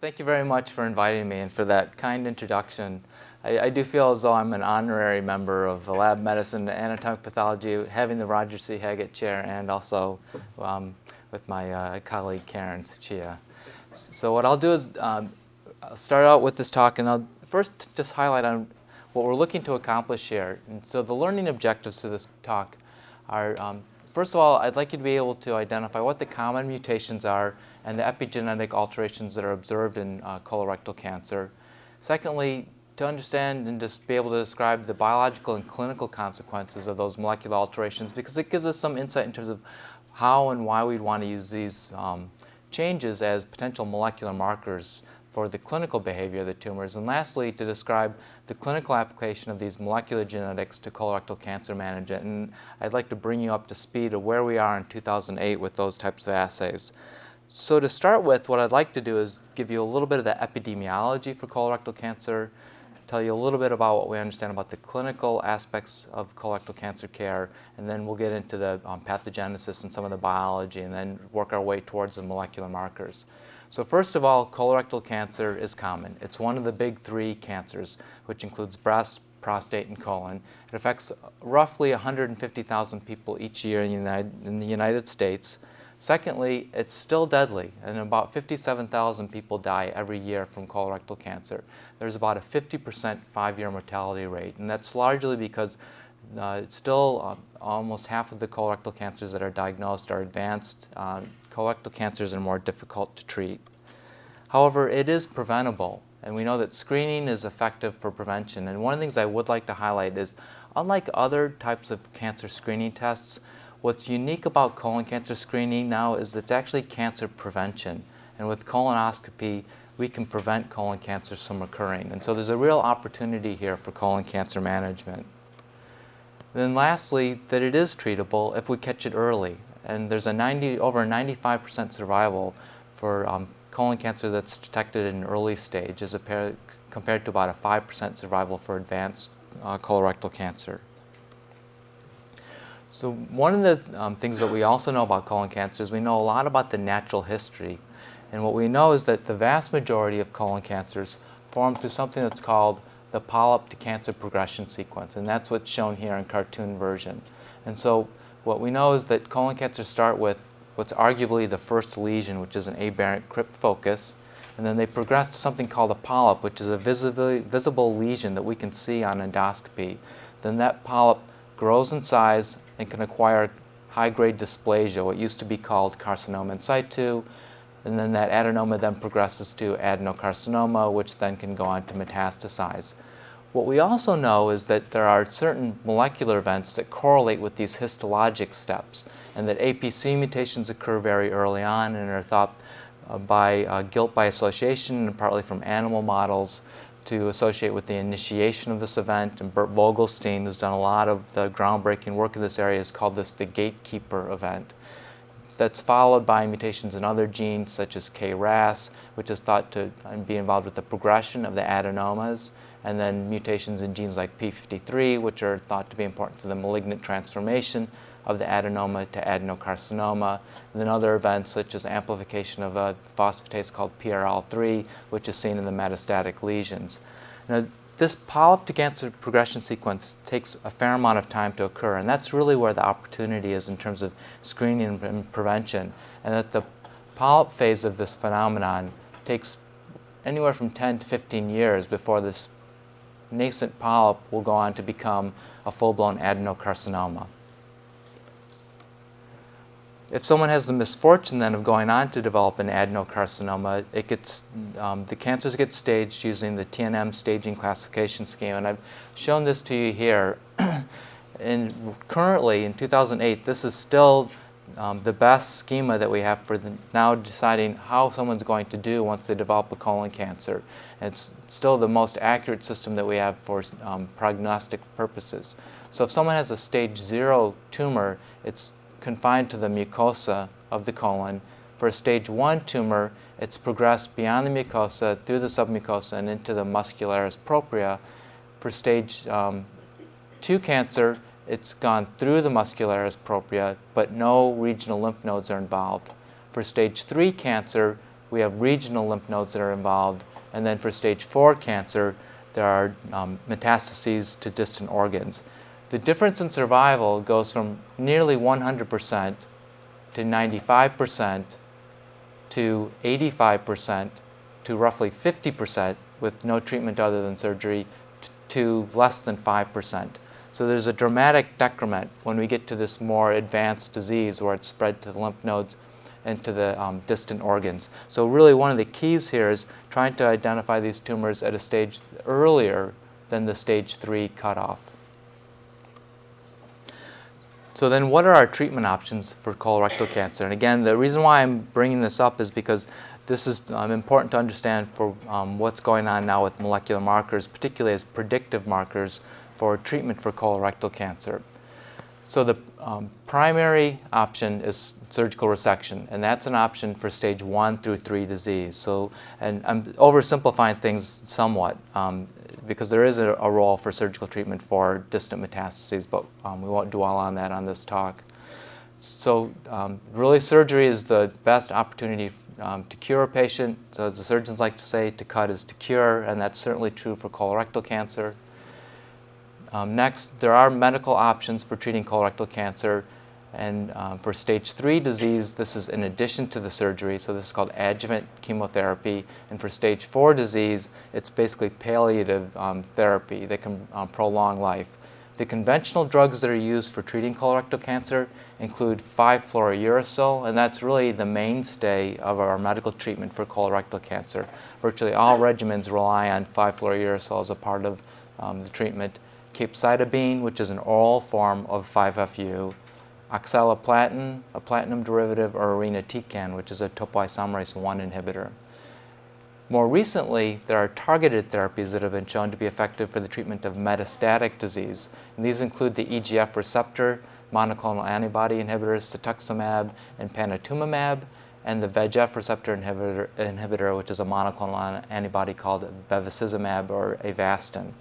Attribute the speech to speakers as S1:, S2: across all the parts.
S1: Thank you very much for inviting me and for that kind introduction. I do feel as though I'm an honorary member of the lab medicine and anatomic pathology, having the Roger C. Haggett Chair, and also with my colleague Karen Suchia. So what I'll do is I'll start out with this talk, and I'll first just highlight on what we're looking to accomplish here. And so the learning objectives to this talk are, first of all, I'd like you to be able to identify what the common mutations are and the epigenetic alterations that are observed in colorectal cancer. Secondly, to understand and just be able to describe the biological and clinical consequences of those molecular alterations, because it gives us some insight in terms of how and why we'd want to use these changes as potential molecular markers for the clinical behavior of the tumors. And lastly, to describe the clinical application of these molecular genetics to colorectal cancer management. And I'd like to bring you up to speed of where we are in 2008 with those types of assays. So to start with, what I'd like to do is give you a little bit of the epidemiology for colorectal cancer, tell you a little bit about what we understand about the clinical aspects of colorectal cancer care, and then we'll get into the pathogenesis and some of the biology, and then work our way towards the molecular markers. So first of all, colorectal cancer is common. It's one of the big three cancers, which includes breast, prostate, and colon. It affects roughly 150,000 people each year in the United States. Secondly, it's still deadly, and about 57,000 people die every year from colorectal cancer. There's about a 50% 5-year mortality rate, and that's largely because it's still almost half of the colorectal cancers that are diagnosed are advanced. Colorectal cancers are more difficult to treat. However, it is preventable, and we know that screening is effective for prevention. And one of the things I would like to highlight is, unlike other types of cancer screening tests, what's unique about colon cancer screening now is it's actually cancer prevention. And with colonoscopy, we can prevent colon cancers from occurring. And so there's a real opportunity here for colon cancer management. Then lastly, that it is treatable if we catch it early. And there's over a 95% survival for colon cancer that's detected in an early stage as compared to about a 5% survival for advanced colorectal cancer. So one of the things that we also know about colon cancer is we know a lot about the natural history. And what we know is that the vast majority of colon cancers form through something that's called the polyp to cancer progression sequence. And that's what's shown here in cartoon version. And so what we know is that colon cancers start with what's arguably the first lesion, which is an aberrant crypt focus. And then they progress to something called a polyp, which is a visible lesion that we can see on endoscopy. Then that polyp grows in size and can acquire high-grade dysplasia, what used to be called carcinoma in situ, and then that adenoma then progresses to adenocarcinoma, which then can go on to metastasize. What we also know is that there are certain molecular events that correlate with these histologic steps, and that APC mutations occur very early on and are thought by guilt by association and partly from animal models to associate with the initiation of this event. And Bert Vogelstein, who's done a lot of the groundbreaking work in this area, has called this the gatekeeper event. That's followed by mutations in other genes such as KRAS, which is thought to be involved with the progression of the adenomas, and then mutations in genes like P53, which are thought to be important for the malignant transformation of the adenoma to adenocarcinoma, and then other events such as amplification of a phosphatase called PRL3, which is seen in the metastatic lesions. Now, this polyp to cancer progression sequence takes a fair amount of time to occur, and that's really where the opportunity is in terms of screening and prevention, and that the polyp phase of this phenomenon takes anywhere from 10 to 15 years before this nascent polyp will go on to become a full-blown adenocarcinoma. If someone has the misfortune then of going on to develop an adenocarcinoma, the cancers get staged using the TNM staging classification scheme. And I've shown this to you here. And currently, in 2008, this is still the best schema that we have for now deciding how someone's going to do once they develop a colon cancer. And it's still the most accurate system that we have for prognostic purposes. So if someone has a stage 0 tumor, it's confined to the mucosa of the colon. For a stage 1 tumor, it's progressed beyond the mucosa, through the submucosa, and into the muscularis propria. For stage 2 cancer, it's gone through the muscularis propria, but no regional lymph nodes are involved. For stage 3 cancer, we have regional lymph nodes that are involved. And then for stage 4 cancer, there are metastases to distant organs. The difference in survival goes from nearly 100% to 95% to 85% to roughly 50% with no treatment other than surgery to less than 5%. So there's a dramatic decrement when we get to this more advanced disease where it's spread to the lymph nodes and to the distant organs. So really one of the keys here is trying to identify these tumors at a stage earlier than the stage 3 cutoff. So then what are our treatment options for colorectal cancer? And again, the reason why I'm bringing this up is because this is important to understand for what's going on now with molecular markers, particularly as predictive markers for treatment for colorectal cancer. So the primary option is surgical resection, and that's an option for stage 1 through 3 disease. So, and I'm oversimplifying things somewhat because there is a role for surgical treatment for distant metastases, but we won't dwell on that on this talk. So really surgery is the best opportunity to cure a patient. So as the surgeons like to say, to cut is to cure, and that's certainly true for colorectal cancer. Next, there are medical options for treating colorectal cancer, and for stage 3 disease, this is in addition to the surgery, so this is called adjuvant chemotherapy, and for stage 4 disease, it's basically palliative therapy that can prolong life. The conventional drugs that are used for treating colorectal cancer include 5-fluorouracil, and that's really the mainstay of our medical treatment for colorectal cancer. Virtually all regimens rely on 5-fluorouracil as a part of the treatment. Capecitabine, which is an oral form of 5-FU, oxaliplatin, a platinum derivative, or irinotecan, which is a topoisomerase I inhibitor. More recently, there are targeted therapies that have been shown to be effective for the treatment of metastatic disease. And these include the EGF receptor, monoclonal antibody inhibitors, cetuximab and panitumumab, and the VEGF receptor inhibitor, which is a monoclonal antibody called bevacizumab or Avastin.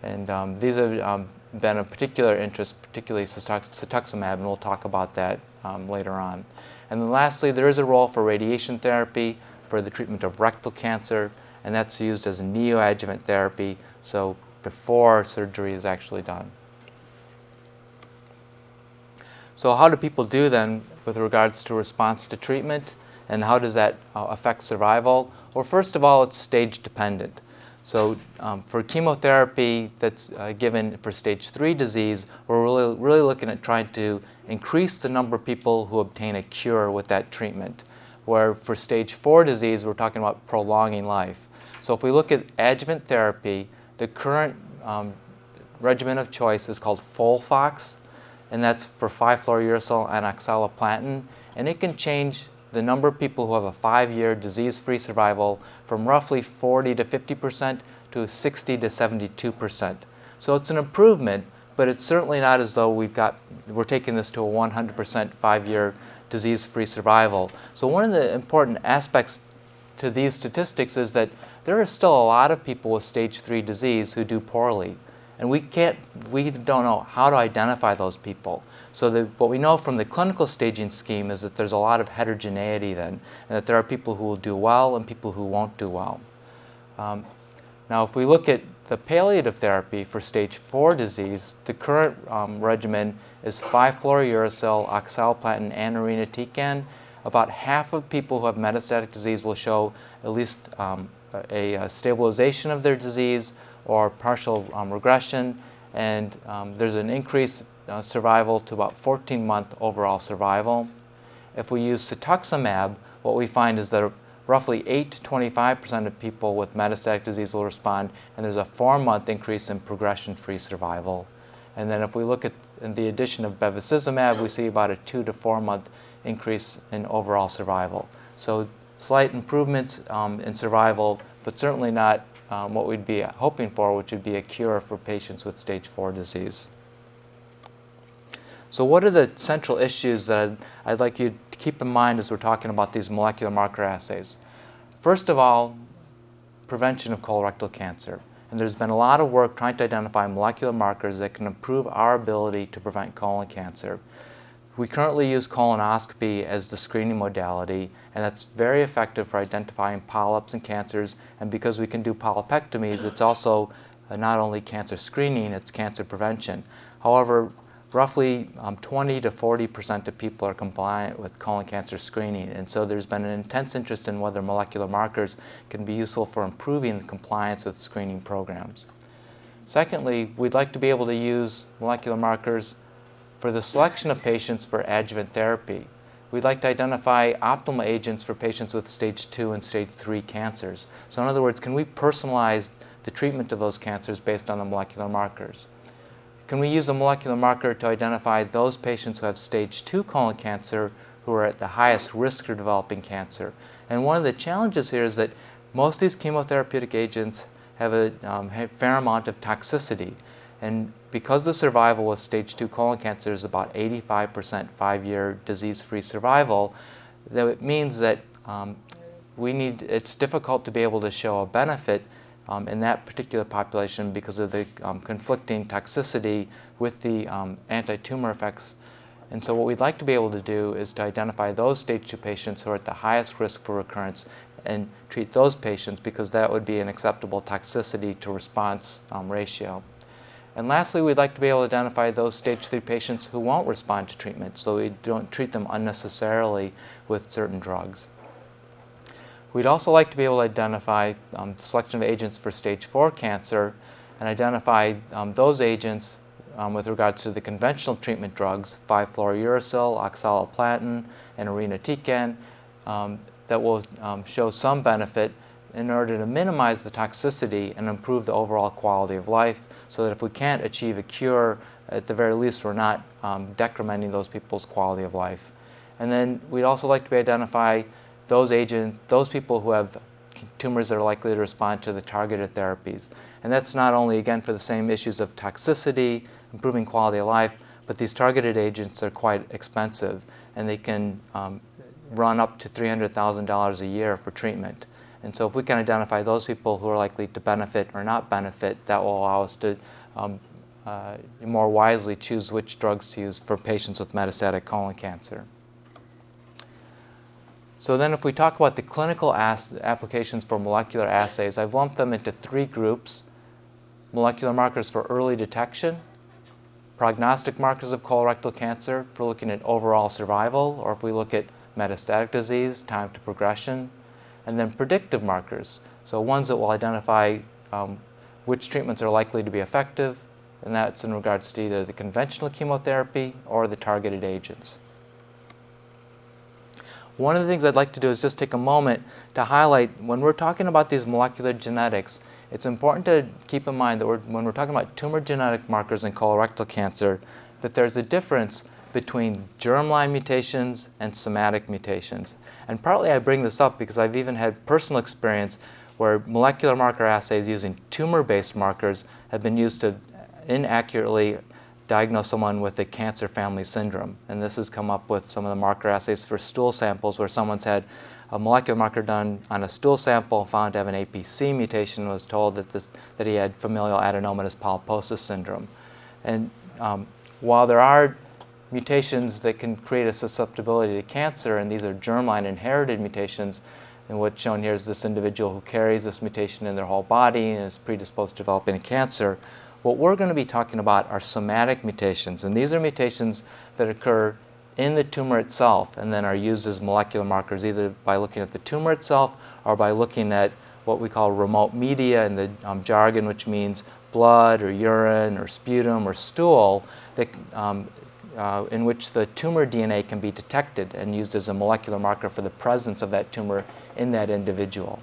S1: And these have been of particular interest, particularly cetuximab, and we'll talk about that later on. And then lastly, there is a role for radiation therapy for the treatment of rectal cancer, and that's used as neoadjuvant therapy, so before surgery is actually done. So how do people do then with regards to response to treatment, and how does that affect survival? Well, first of all, it's stage dependent. So for chemotherapy that's given for stage 3 disease, we're really looking at trying to increase the number of people who obtain a cure with that treatment. Where for stage 4 disease, we're talking about prolonging life. So if we look at adjuvant therapy, the current regimen of choice is called FOLFOX, and that's for 5-fluorouracil and oxaliplatin, and it can change the number of people who have a 5-year disease-free survival from roughly 40 to 50% to 60 to 72%. So it's an improvement, but it's certainly not as though we're taking this to a 100% 5-year disease-free survival. So one of the important aspects to these statistics is that there are still a lot of people with stage 3 disease who do poorly, and we don't know how to identify those people. So what we know from the clinical staging scheme is that there's a lot of heterogeneity then, and that there are people who will do well and people who won't do well. Now if we look at the palliative therapy for stage 4 disease, the current regimen is 5-fluorouracil, oxaliplatin, and irinotecan. About half of people who have metastatic disease will show at least a stabilization of their disease or partial regression, and there's an increased survival to about 14-month overall survival. If we use cetuximab, what we find is that roughly 8 to 25% of people with metastatic disease will respond, and there's a 4-month increase in progression-free survival. And then if we look at the addition of bevacizumab, we see about a 2 to 4-month increase in overall survival. So slight improvements in survival, but certainly not what we'd be hoping for, which would be a cure for patients with stage 4 disease. So what are the central issues that I'd like you to keep in mind as we're talking about these molecular marker assays? First of all, prevention of colorectal cancer. And there's been a lot of work trying to identify molecular markers that can improve our ability to prevent colon cancer. We currently use colonoscopy as the screening modality, and that's very effective for identifying polyps and cancers. And because we can do polypectomies, it's also not only cancer screening, it's cancer prevention. However, roughly 20 to 40% of people are compliant with colon cancer screening, and so there's been an intense interest in whether molecular markers can be useful for improving the compliance with screening programs. Secondly, we'd like to be able to use molecular markers for the selection of patients for adjuvant therapy. We'd like to identify optimal agents for patients with stage 2 and stage 3 cancers. So in other words, can we personalize the treatment of those cancers based on the molecular markers? Can we use a molecular marker to identify those patients who have stage 2 colon cancer who are at the highest risk for developing cancer? And one of the challenges here is that most of these chemotherapeutic agents have a fair amount of toxicity. And because the survival with stage 2 colon cancer is about 85% 5-year disease-free survival, that means that it's difficult to be able to show a benefit in that particular population because of the conflicting toxicity with the anti-tumor effects. And so what we'd like to be able to do is to identify those stage 2 patients who are at the highest risk for recurrence and treat those patients, because that would be an acceptable toxicity to response ratio. And lastly, we'd like to be able to identify those stage 3 patients who won't respond to treatment, so we don't treat them unnecessarily with certain drugs. We'd also like to be able to identify the selection of agents for stage 4 cancer and identify those agents with regards to the conventional treatment drugs, 5-fluorouracil, oxaliplatin, and irinotecan, that will show some benefit in order to minimize the toxicity and improve the overall quality of life, so that if we can't achieve a cure, at the very least we're not decrementing those people's quality of life. And then we'd also like to identify those people who have tumors that are likely to respond to the targeted therapies. And that's not only, again, for the same issues of toxicity, improving quality of life, but these targeted agents are quite expensive, and they can run up to $300,000 a year for treatment. And so if we can identify those people who are likely to benefit or not benefit, that will allow us to more wisely choose which drugs to use for patients with metastatic colon cancer. So then if we talk about the clinical applications for molecular assays, I've lumped them into 3 groups: molecular markers for early detection, prognostic markers of colorectal cancer for looking at overall survival, or if we look at metastatic disease, time to progression, and then predictive markers, so ones that will identify which treatments are likely to be effective, and that's in regards to either the conventional chemotherapy or the targeted agents. One of the things I'd like to do is just take a moment to highlight, when we're talking about these molecular genetics, it's important to keep in mind that when we're talking about tumor genetic markers in colorectal cancer, that there's a difference between germline mutations and somatic mutations. And partly I bring this up because I've even had personal experience where molecular marker assays using tumor-based markers have been used to inaccurately diagnose someone with a cancer family syndrome. And this has come up with some of the marker assays for stool samples where someone's had a molecular marker done on a stool sample, found to have an APC mutation, and was told that he had familial adenomatous polyposis syndrome. And while there are mutations that can create a susceptibility to cancer, and these are germline inherited mutations, and what's shown here is this individual who carries this mutation in their whole body and is predisposed to developing a cancer. What we're going to be talking about are somatic mutations, and these are mutations that occur in the tumor itself and then are used as molecular markers, either by looking at the tumor itself or by looking at what we call remote media in the jargon, which means blood or urine or sputum or stool, that in which the tumor DNA can be detected and used as a molecular marker for the presence of that tumor in that individual.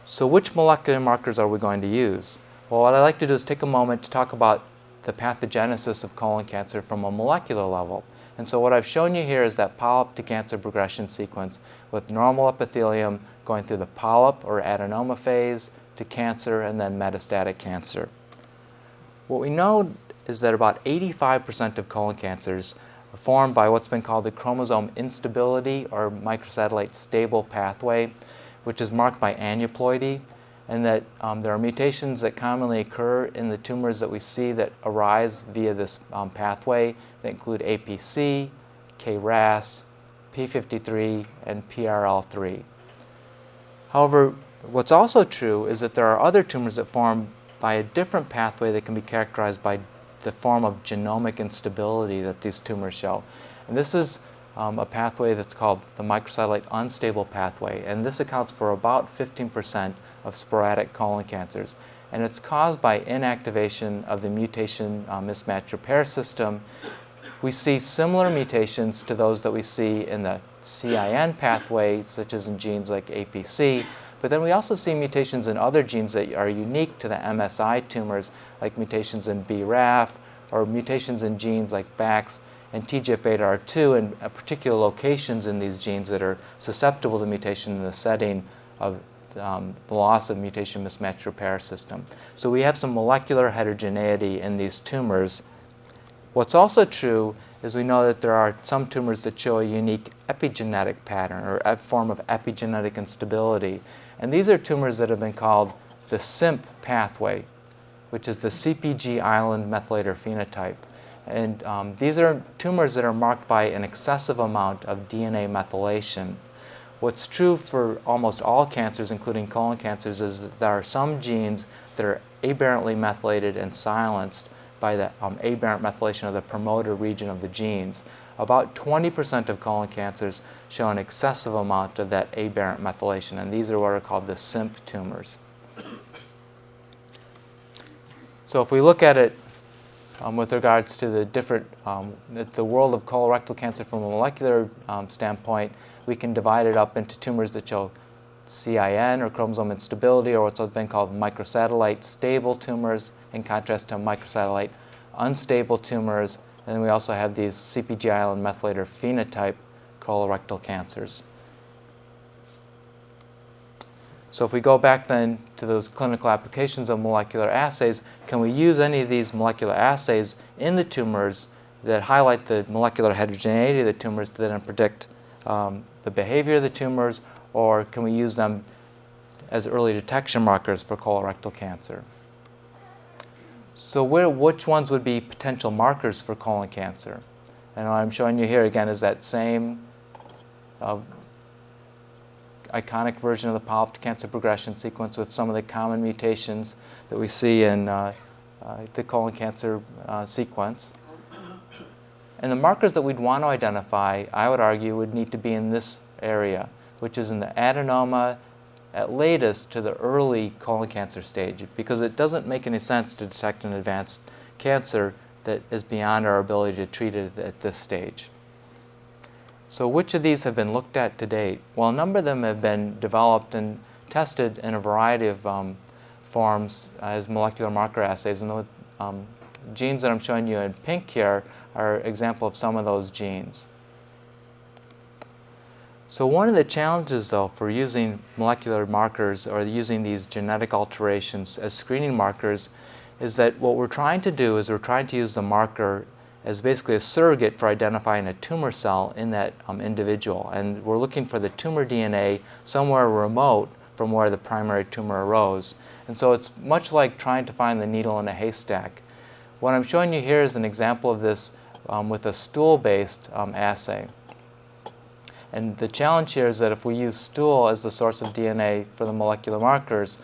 S1: So which molecular markers are we going to use? Well, what I'd like to do is take a moment to talk about the pathogenesis of colon cancer from a molecular level. And so what I've shown you here is that polyp to cancer progression sequence with normal epithelium going through the polyp or adenoma phase to cancer and then metastatic cancer. What we know is that about 85% of colon cancers are formed by what's been called the chromosome instability or microsatellite stable pathway, which is marked by aneuploidy. and that there are mutations that commonly occur in the tumors that we see that arise via this pathway that include APC, KRAS, P53, and PRL3. However, what's also true is that there are other tumors that form by a different pathway that can be characterized by the form of genomic instability that these tumors show. And this is a pathway that's called the microsatellite unstable pathway, and this accounts for about 15% of sporadic colon cancers. And it's caused by inactivation of the mutation mismatch repair system. We see similar mutations to those that we see in the CIN pathway, such as in genes like APC, but then we also see mutations in other genes that are unique to the MSI tumors, like mutations in BRAF, or mutations in genes like BAX and TGF-beta-R2 in particular locations in these genes that are susceptible to mutation in the setting of the loss of mutation mismatch repair system. So we have some molecular heterogeneity in these tumors. What's also true is we know that there are some tumors that show a unique epigenetic pattern or a form of epigenetic instability. And these are tumors that have been called the CIMP pathway, which is the CpG island methylator phenotype. And these are tumors that are marked by an excessive amount of DNA methylation. What's true for almost all cancers, including colon cancers, is that there are some genes that are aberrantly methylated and silenced by the aberrant methylation of the promoter region of the genes. About 20% of colon cancers show an excessive amount of that aberrant methylation, and these are what are called the CIMP tumors. So if we look at it with regards to the different, the world of colorectal cancer from a molecular standpoint, we can divide it up into tumors that show CIN, or chromosome instability, or what's been called microsatellite stable tumors, in contrast to microsatellite unstable tumors. And then we also have these CpG island methylator phenotype colorectal cancers. So if we go back then to those clinical applications of molecular assays, can we use any of these molecular assays in the tumors that highlight the molecular heterogeneity of the tumors to then predict the behavior of the tumors, or can we use them as early detection markers for colorectal cancer? So which ones would be potential markers for colon cancer? And what I'm showing you here again is that same iconic version of the polyp to cancer progression sequence with some of the common mutations that we see in the colon cancer sequence. And the markers that we'd want to identify, I would argue, would need to be in this area, which is in the adenoma at latest to the early colon cancer stage, because it doesn't make any sense to detect an advanced cancer that is beyond our ability to treat it at this stage. So which of these have been looked at to date? Well, a number of them have been developed and tested in a variety of forms as molecular marker assays. And the genes that I'm showing you in pink here are an example of some of those genes. So one of the challenges, though, for using molecular markers or using these genetic alterations as screening markers is that what we're trying to do is we're trying to use the marker as basically a surrogate for identifying a tumor cell in that individual. And we're looking for the tumor DNA somewhere remote from where the primary tumor arose. And so it's much like trying to find the needle in a haystack. What I'm showing you here is an example of this with a stool-based assay. And the challenge here is that if we use stool as the source of DNA for the molecular markers,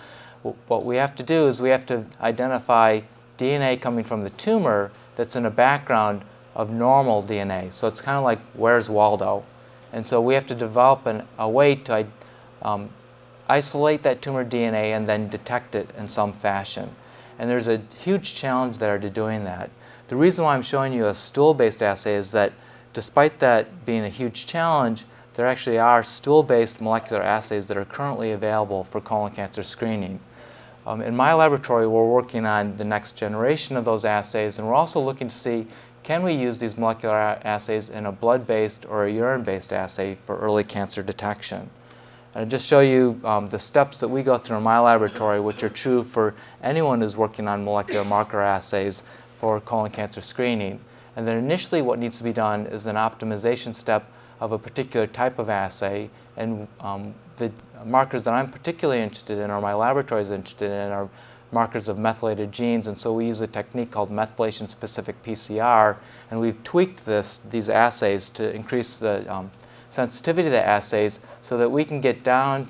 S1: what we have to do is we have to identify DNA coming from the tumor that's in a background of normal DNA. So it's kind of like, where's Waldo? And so we have to develop a way to isolate that tumor DNA and then detect it in some fashion. And there's a huge challenge there to doing that. The reason why I'm showing you a stool-based assay is that despite that being a huge challenge, there actually are stool-based molecular assays that are currently available for colon cancer screening. In my laboratory, we're working on the next generation of those assays, and we're also looking to see, can we use these molecular assays in a blood-based or a urine-based assay for early cancer detection. And I'll just show you the steps that we go through in my laboratory, which are true for anyone who's working on molecular marker assays for colon cancer screening. And then initially what needs to be done is an optimization step of a particular type of assay, and the markers that I'm particularly interested in, or my laboratory is interested in, are markers of methylated genes, and so we use a technique called methylation-specific PCR, and we've tweaked these assays to increase the sensitivity of the assays so that we can get down,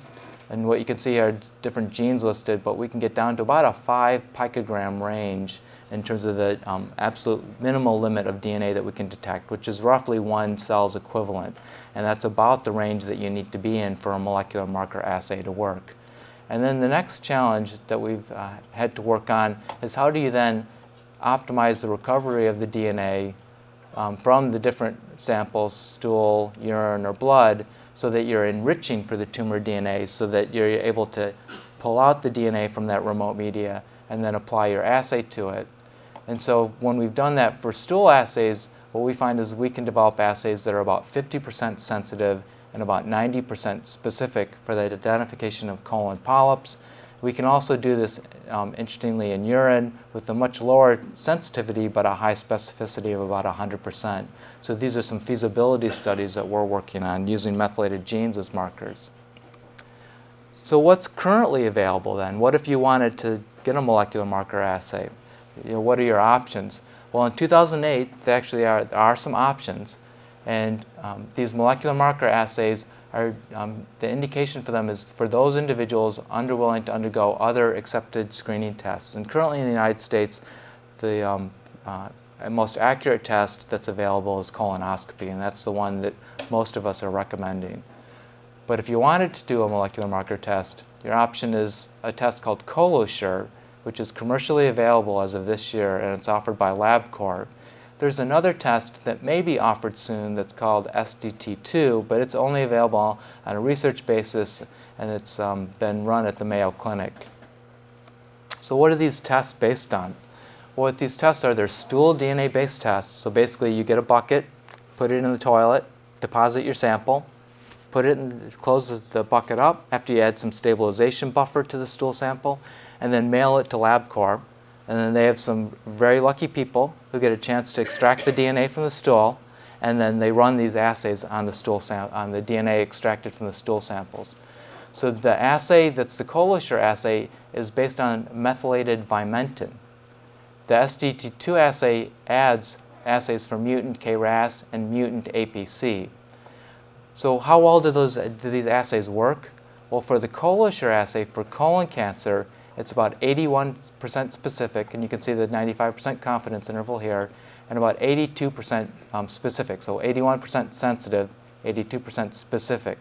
S1: and what you can see here are different genes listed, but we can get down to about a 5 picogram range in terms of the absolute minimal limit of DNA that we can detect, which is roughly 1 cell's equivalent. And that's about the range that you need to be in for a molecular marker assay to work. And then the next challenge that we've had to work on is how do you then optimize the recovery of the DNA from the different samples, stool, urine, or blood, so that you're enriching for the tumor DNA, so that you're able to pull out the DNA from that remote media and then apply your assay to it. And so when we've done that for stool assays, what we find is we can develop assays that are about 50% sensitive and about 90% specific for the identification of colon polyps. We can also do this, interestingly, in urine with a much lower sensitivity but a high specificity of about 100%. So these are some feasibility studies that we're working on using methylated genes as markers. So what's currently available then? What if you wanted to get a molecular marker assay? What are your options? Well, in 2008, there are some options, and these molecular marker assays are, the indication for them is for those individuals unwilling to undergo other accepted screening tests. And currently in the United States, the most accurate test that's available is colonoscopy, and that's the one that most of us are recommending. But if you wanted to do a molecular marker test, your option is a test called Colorectal, which is commercially available as of this year, and it's offered by LabCorp. There's another test that may be offered soon that's called SDT2, but it's only available on a research basis, and it's been run at the Mayo Clinic. So what are these tests based on? Well, what these tests are, they're stool DNA-based tests. So basically, you get a bucket, put it in the toilet, deposit your sample, close the bucket up after you add some stabilization buffer to the stool sample, and then mail it to LabCorp. And then they have some very lucky people who get a chance to extract the DNA from the stool, and then they run these assays on the DNA extracted from the stool samples. So the assay that's the Colorectal assay is based on methylated vimentin. The SDT2 assay adds assays for mutant KRAS and mutant APC. So how well do these assays work? Well, for the Colorectal assay for colon cancer, it's about 81% specific, and you can see the 95% confidence interval here, and about 82% specific, so 81% sensitive, 82% specific.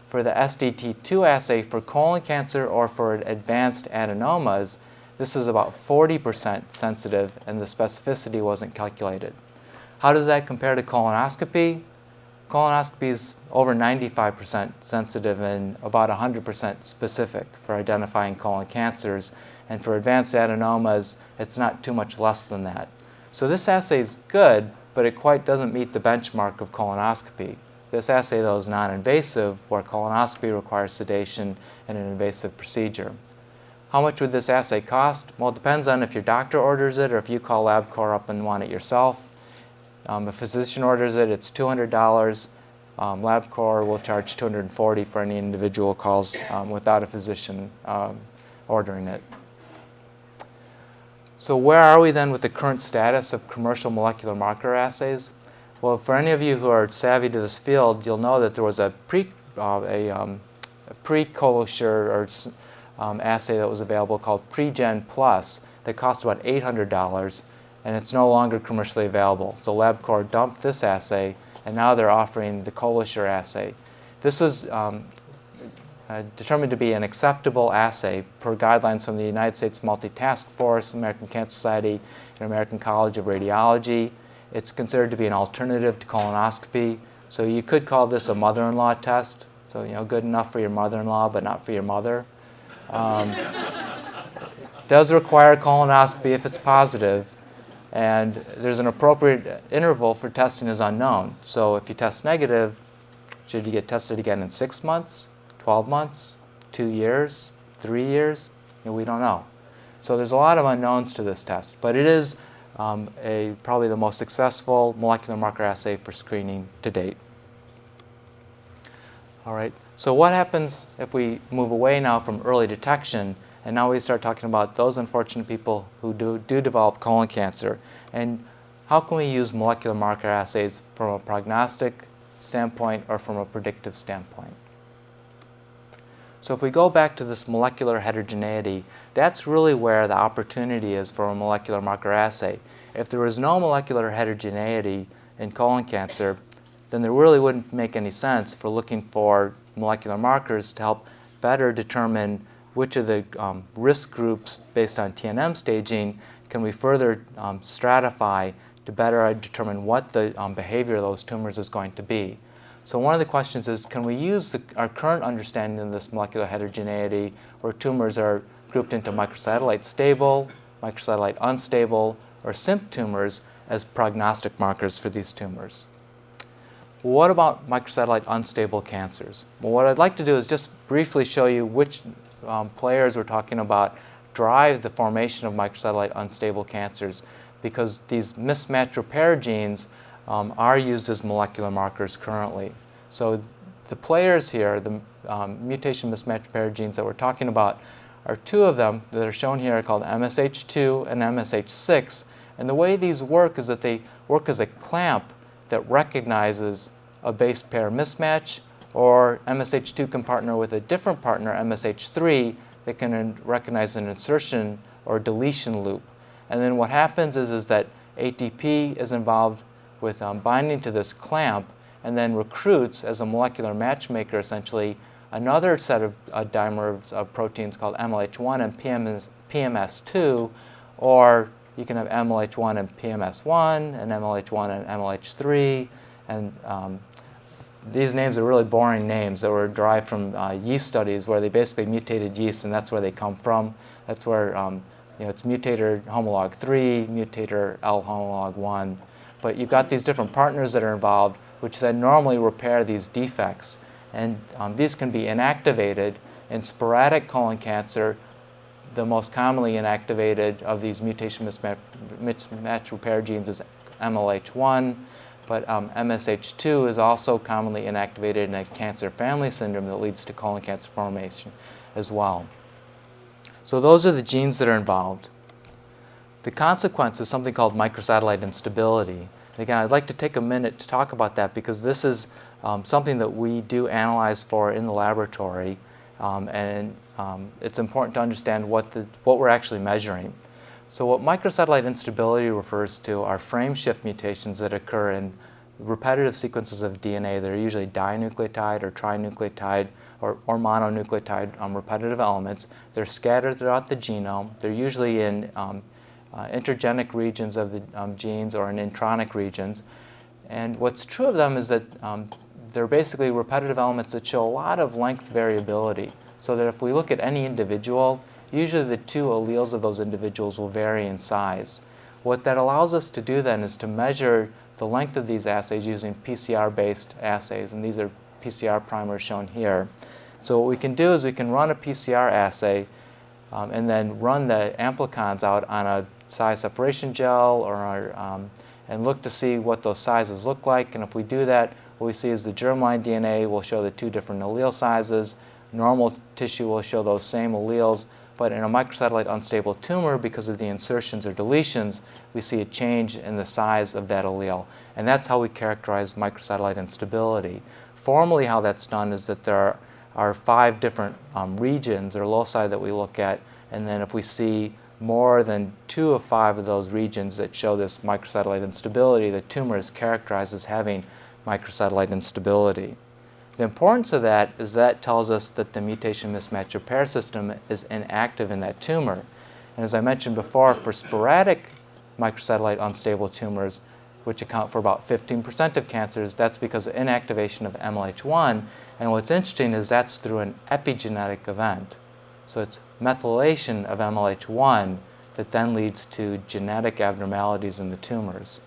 S1: For the SDT2 assay for colon cancer or for advanced adenomas, this is about 40% sensitive, and the specificity wasn't calculated. How does that compare to colonoscopy? Colonoscopy is over 95% sensitive and about 100% specific for identifying colon cancers, and for advanced adenomas, it's not too much less than that. So this assay is good, but it quite doesn't meet the benchmark of colonoscopy. This assay, though, is non-invasive, where colonoscopy requires sedation and an invasive procedure. How much would this assay cost? Well, it depends on if your doctor orders it or if you call LabCorp up and want it yourself. If a physician orders it, it's $200. LabCorp will charge $240 for any individual calls without a physician ordering it. So where are we then with the current status of commercial molecular marker assays? Well, for any of you who are savvy to this field, you'll know that there was a pre-Colorectal assay that was available called PreGen Plus that cost about $800, and it's no longer commercially available. So LabCorp dumped this assay, and now they're offering the Colorectal assay. This was determined to be an acceptable assay per guidelines from the United States Multitask Force, American Cancer Society, and American College of Radiology. It's considered to be an alternative to colonoscopy. So you could call this a mother-in-law test. So, good enough for your mother-in-law, but not for your mother. Does require colonoscopy if it's positive, and there's an appropriate interval for testing is unknown. So if you test negative, should you get tested again in 6 months, 12 months, 2 years, 3 years? We don't know. So there's a lot of unknowns to this test, but it is probably the most successful molecular marker assay for screening to date. All right. So what happens if we move away now from early detection and now we start talking about those unfortunate people who do develop colon cancer, and how can we use molecular marker assays from a prognostic standpoint or from a predictive standpoint? So if we go back to this molecular heterogeneity, that's really where the opportunity is for a molecular marker assay. If there was no molecular heterogeneity in colon cancer, then there really wouldn't make any sense for looking for molecular markers to help better determine which of the risk groups based on TNM staging can we further stratify to better determine what the behavior of those tumors is going to be. So one of the questions is, can we use our current understanding of this molecular heterogeneity where tumors are grouped into microsatellite stable, microsatellite unstable, or SIMP tumors as prognostic markers for these tumors? What about microsatellite unstable cancers? Well, what I'd like to do is just briefly show you which players we're talking about drive the formation of microsatellite unstable cancers, because these mismatch repair genes are used as molecular markers currently. So the players here, the mutation mismatch repair genes that we're talking about, are two of them that are shown here called MSH2 and MSH6. And the way these work is that they work as a clamp that recognizes a base pair mismatch, or MSH2 can partner with a different partner, MSH3, that can recognize an insertion or deletion loop. And then what happens is that ATP is involved with binding to this clamp and then recruits, as a molecular matchmaker essentially, another set of dimers of proteins called MLH1 and PMS2, or you can have MLH1 and PMS1 and MLH1 and MLH3, and these names are really boring names that were derived from yeast studies where they basically mutated yeast, and that's where they come from. That's where it's mutator homolog 3, mutator L homolog 1. But you've got these different partners that are involved, which then normally repair these defects. And these can be inactivated in sporadic colon cancer. The most commonly inactivated of these mutation mismatch repair genes is MLH1, but MSH2 is also commonly inactivated in a cancer family syndrome that leads to colon cancer formation as well. So those are the genes that are involved. The consequence is something called microsatellite instability. And again, I'd like to take a minute to talk about that, because this is something that we do analyze for in the laboratory, and it's important to understand what we're actually measuring. So what microsatellite instability refers to are frame shift mutations that occur in repetitive sequences of DNA that are usually dinucleotide or trinucleotide or mononucleotide repetitive elements. They're scattered throughout the genome. They're usually in intergenic regions of the genes or in intronic regions. And what's true of them is that they're basically repetitive elements that show a lot of length variability, so that if we look at any individual, usually the two alleles of those individuals will vary in size. What that allows us to do then is to measure the length of these assays using PCR-based assays, and these are PCR primers shown here. So what we can do is we can run a PCR assay and then run the amplicons out on a size separation gel and look to see what those sizes look like. And if we do that, what we see is the germline DNA will show the two different allele sizes. Normal tissue will show those same alleles. But in a microsatellite unstable tumor, because of the insertions or deletions, we see a change in the size of that allele. And that's how we characterize microsatellite instability. Formally, how that's done is that there are 5 different regions or loci that we look at, and then if we see more than 2 of 5 of those regions that show this microsatellite instability, the tumor is characterized as having microsatellite instability. The importance of that is that tells us that the mutation mismatch repair system is inactive in that tumor. And as I mentioned before, for sporadic microsatellite unstable tumors, which account for about 15% of cancers, that's because of inactivation of MLH1. And what's interesting is that's through an epigenetic event. So it's methylation of MLH1 that then leads to genetic abnormalities in the tumors.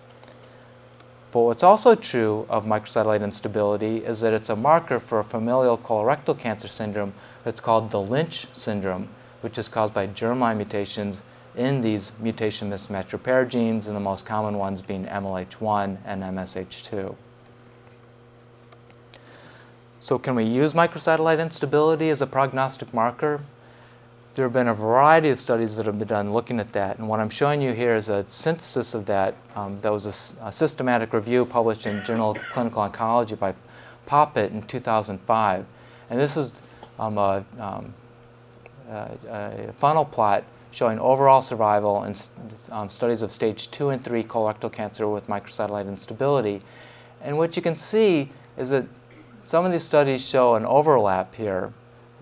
S1: But what's also true of microsatellite instability is that it's a marker for a familial colorectal cancer syndrome that's called the Lynch syndrome, which is caused by germline mutations in these mutation mismatch repair genes, and the most common ones being MLH1 and MSH2. So can we use microsatellite instability as a prognostic marker? There have been a variety of studies that have been done looking at that, and what I'm showing you here is a synthesis of that. That was a systematic review published in Journal of Clinical Oncology by Poppet in 2005. And this is a funnel plot showing overall survival in studies of stage 2 and 3 colorectal cancer with microsatellite instability. And what you can see is that some of these studies show an overlap here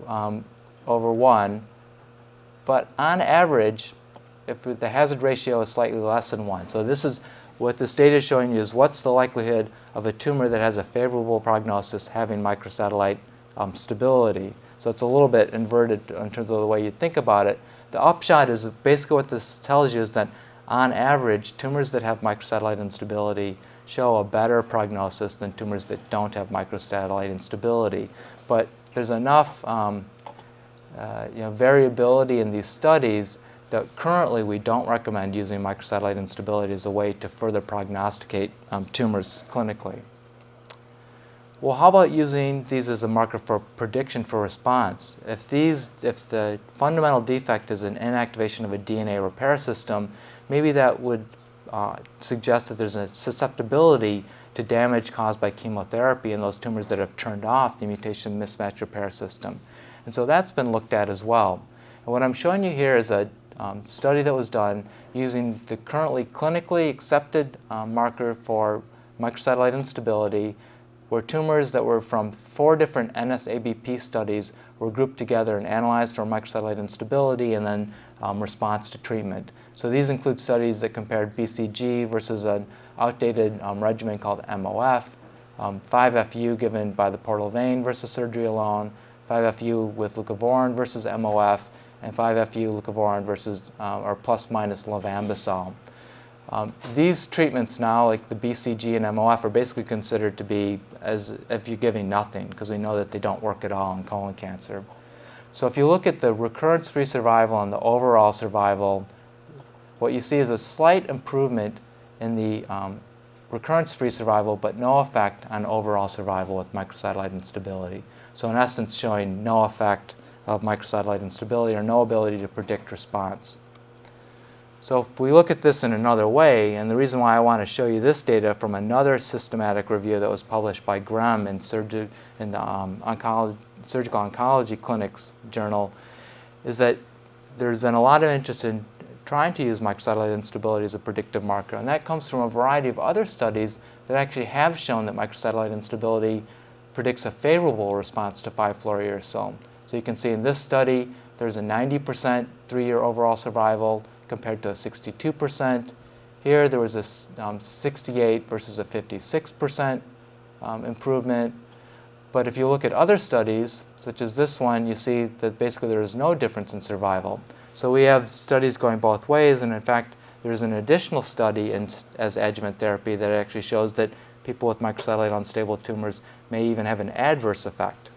S1: over 1, but on average, if the hazard ratio is slightly less than 1. So this is what this data is showing you, is what's the likelihood of a tumor that has a favorable prognosis having microsatellite stability. So it's a little bit inverted in terms of the way you think about it. The upshot is basically what this tells you is that on average, tumors that have microsatellite instability show a better prognosis than tumors that don't have microsatellite instability. But there's enough variability in these studies that currently we don't recommend using microsatellite instability as a way to further prognosticate tumors clinically. Well, how about using these as a marker for prediction for response? If the fundamental defect is an inactivation of a DNA repair system, maybe that would suggest that there's a susceptibility to damage caused by chemotherapy in those tumors that have turned off the mutation mismatch repair system. And so that's been looked at as well. And what I'm showing you here is a study that was done using the currently clinically accepted marker for microsatellite instability, where tumors that were from 4 different NSABP studies were grouped together and analyzed for microsatellite instability and then response to treatment. So these include studies that compared BCG versus an outdated regimen called MOF, 5FU given by the portal vein versus surgery alone, 5FU with leucovorin versus MOF, and 5FU leucovorin versus or plus minus levambisol. These treatments now, like the BCG and MOF, are basically considered to be as if you're giving nothing, because we know that they don't work at all in colon cancer. So if you look at the recurrence-free survival and the overall survival, what you see is a slight improvement in the recurrence-free survival, but no effect on overall survival with microsatellite instability. So in essence, showing no effect of microsatellite instability or no ability to predict response. So if we look at this in another way, and the reason why I want to show you this data from another systematic review that was published by Graham in the Surgical Oncology Clinics journal, is that there's been a lot of interest in trying to use microsatellite instability as a predictive marker, and that comes from a variety of other studies that actually have shown that microsatellite instability predicts a favorable response to 5-fluorouracil. So you can see in this study, there's a 90% 3-year overall survival compared to a 62%. Here, there was a 68 versus a 56% improvement. But if you look at other studies, such as this one, you see that basically there is no difference in survival. So we have studies going both ways, and in fact, there's an additional study as adjuvant therapy that actually shows that people with microsatellite unstable tumors may even have an adverse effect.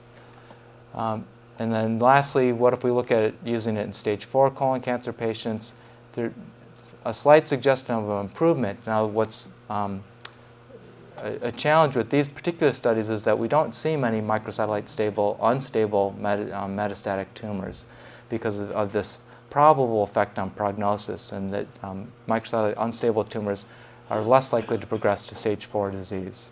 S1: And then lastly, what if we look at it using it in stage 4 colon cancer patients? There's a slight suggestion of an improvement. Now, what's a challenge with these particular studies is that we don't see many microsatellite unstable metastatic tumors because of this probable effect on prognosis, and that microsatellite unstable tumors are less likely to progress to stage 4 disease.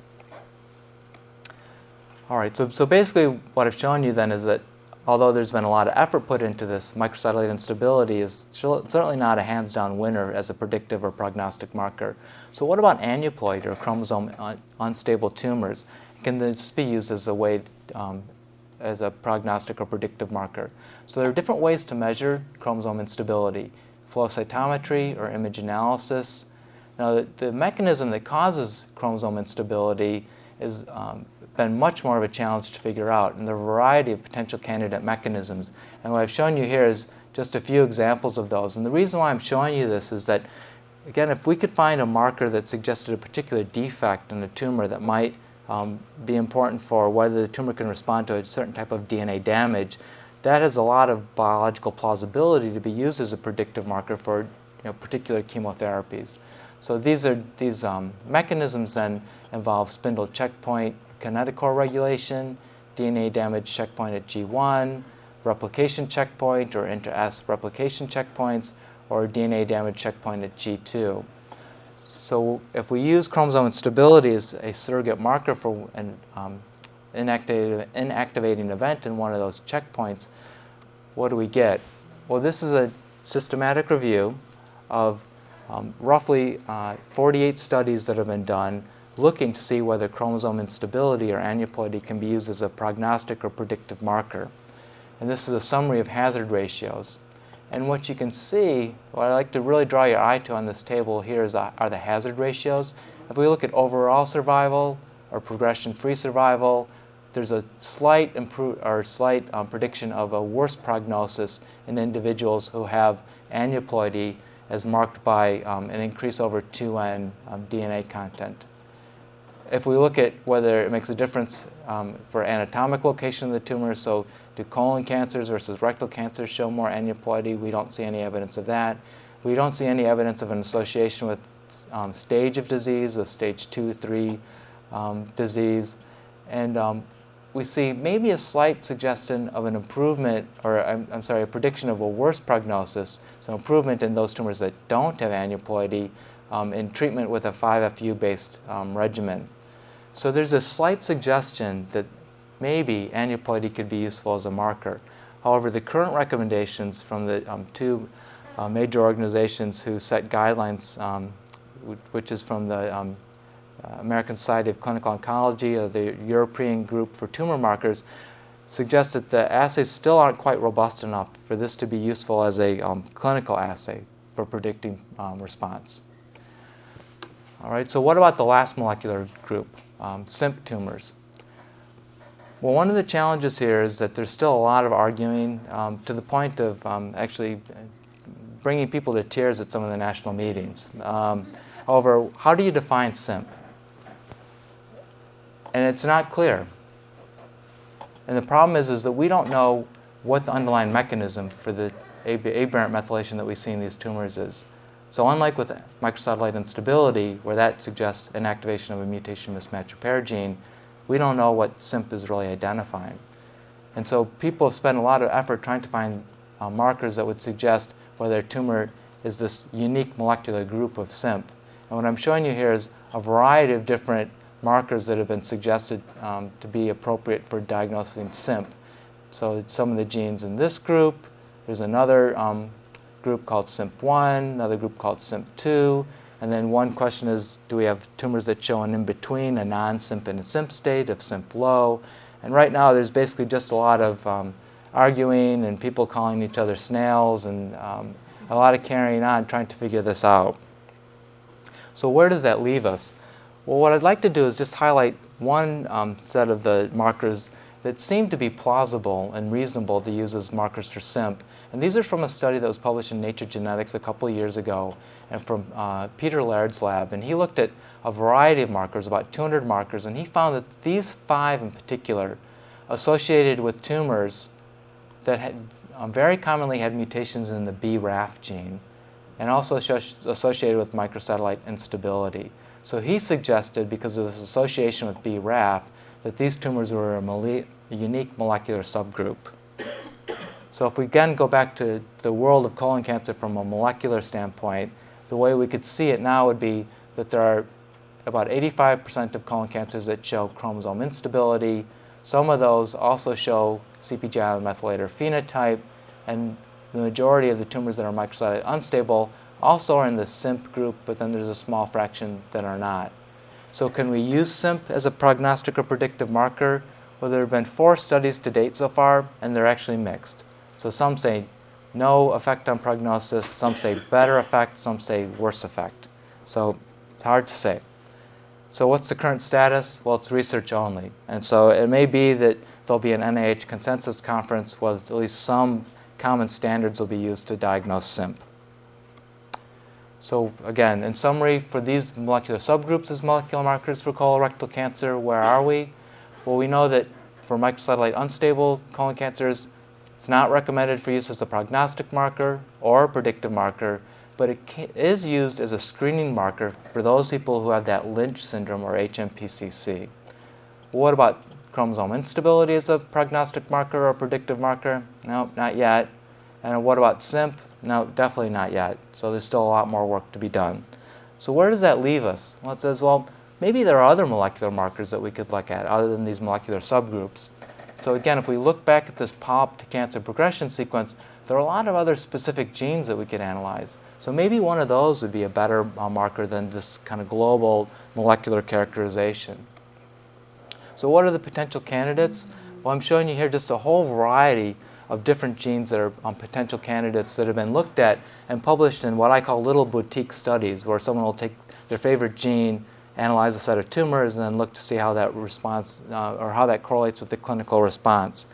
S1: All right, so basically what I've shown you then is that although there's been a lot of effort put into this, microsatellite instability is certainly not a hands-down winner as a predictive or prognostic marker. So what about aneuploid or chromosome unstable tumors? Can this be used as a way, as a prognostic or predictive marker? So there are different ways to measure chromosome instability: flow cytometry or image analysis. Now, the mechanism that causes chromosome instability has been much more of a challenge to figure out, and there are a variety of potential candidate mechanisms. And what I've shown you here is just a few examples of those. And the reason why I'm showing you this is that, again, if we could find a marker that suggested a particular defect in a tumor that might be important for whether the tumor can respond to a certain type of DNA damage, that has a lot of biological plausibility to be used as a predictive marker for particular chemotherapies. So these mechanisms then involve spindle checkpoint kinetochore regulation, DNA damage checkpoint at G1, replication checkpoint or inter-S replication checkpoints, or DNA damage checkpoint at G2. So if we use chromosome instability as a surrogate marker for an inactivating event in one of those checkpoints, what do we get? Well, this is a systematic review of roughly 48 studies that have been done looking to see whether chromosome instability or aneuploidy can be used as a prognostic or predictive marker. And this is a summary of hazard ratios. And what you can see, what I like to really draw your eye to on this table here are the hazard ratios. If we look at overall survival or progression-free survival, there's a slight prediction of a worse prognosis in individuals who have aneuploidy as marked by an increase over 2N DNA content. If we look at whether it makes a difference for anatomic location of the tumor, so do colon cancers versus rectal cancers show more aneuploidy? We don't see any evidence of that. We don't see any evidence of an association with stage of disease, with stage 2, 3 disease. And we see maybe a slight suggestion of an improvement, or I'm sorry, a prediction of a worse prognosis, so improvement in those tumors that don't have aneuploidy in treatment with a 5-FU-based regimen. So there's a slight suggestion that maybe aneuploidy could be useful as a marker. However, the current recommendations from the two major organizations who set guidelines, which is from the American Society of Clinical Oncology or the European Group for Tumor Markers, suggest that the assays still aren't quite robust enough for this to be useful as a clinical assay for predicting response. All right, so what about the last molecular group, SIMP tumors? Well, one of the challenges here is that there's still a lot of arguing to the point of actually bringing people to tears at some of the national meetings. However, how do you define SIMP? And it's not clear. And the problem is that we don't know what the underlying mechanism for the aberrant methylation that we see in these tumors is. So unlike with microsatellite instability, where that suggests an activation of a mutation mismatch repair gene, we don't know what SIMP is really identifying. And so people have spent a lot of effort trying to find markers that would suggest whether a tumor is this unique molecular group of SIMP. And what I'm showing you here is a variety of different markers that have been suggested to be appropriate for diagnosing SIMP. So some of the genes in this group, there's another group called SIMP1, another group called SIMP2, and then one question is, do we have tumors that show an in-between, a non-SIMP and a SIMP state of SIMP low? And right now there's basically just a lot of arguing and people calling each other snails and a lot of carrying on trying to figure this out. So where does that leave us? Well, what I'd like to do is just highlight one set of the markers that seem to be plausible and reasonable to use as markers for SIMP. And these are from a study that was published in Nature Genetics a couple of years ago and from Peter Laird's lab. And he looked at a variety of markers, about 200 markers, and he found that these 5 in particular associated with tumors that had very commonly had mutations in the BRAF gene and also associated with microsatellite instability. So he suggested, because of this association with BRAF, that these tumors were a unique molecular subgroup. So if we again go back to the world of colon cancer from a molecular standpoint, the way we could see it now would be that there are about 85% of colon cancers that show chromosome instability. Some of those also show CpG methylator phenotype, and the majority of the tumors that are microsatellite unstable also are in the SIMP group, but then there's a small fraction that are not. So can we use SIMP as a prognostic or predictive marker? Well, there have been 4 studies to date so far, and they're actually mixed. So some say no effect on prognosis, some say better effect, some say worse effect. So it's hard to say. So what's the current status? Well, it's research only. And so it may be that there'll be an NIH consensus conference where at least some common standards will be used to diagnose SIMP. So again, in summary, for these molecular subgroups as molecular markers for colorectal cancer, where are we? Well, we know that for microsatellite unstable colon cancers, it's not recommended for use as a prognostic marker or a predictive marker, but it is used as a screening marker for those people who have that Lynch syndrome or HMPCC. What about chromosome instability as a prognostic marker or predictive marker? No, not yet. And what about SNP? No, definitely not yet. So there's still a lot more work to be done. So where does that leave us? Well, it says, well, maybe there are other molecular markers that we could look at other than these molecular subgroups. So again, if we look back at this polyp to cancer progression sequence, there are a lot of other specific genes that we could analyze. So maybe one of those would be a better marker than this kind of global molecular characterization. So what are the potential candidates? Well, I'm showing you here just a whole variety of different genes that are potential candidates that have been looked at and published in what I call little boutique studies, where someone will take their favorite gene, analyze a set of tumors, and then look to see how that response or how that correlates with the clinical response.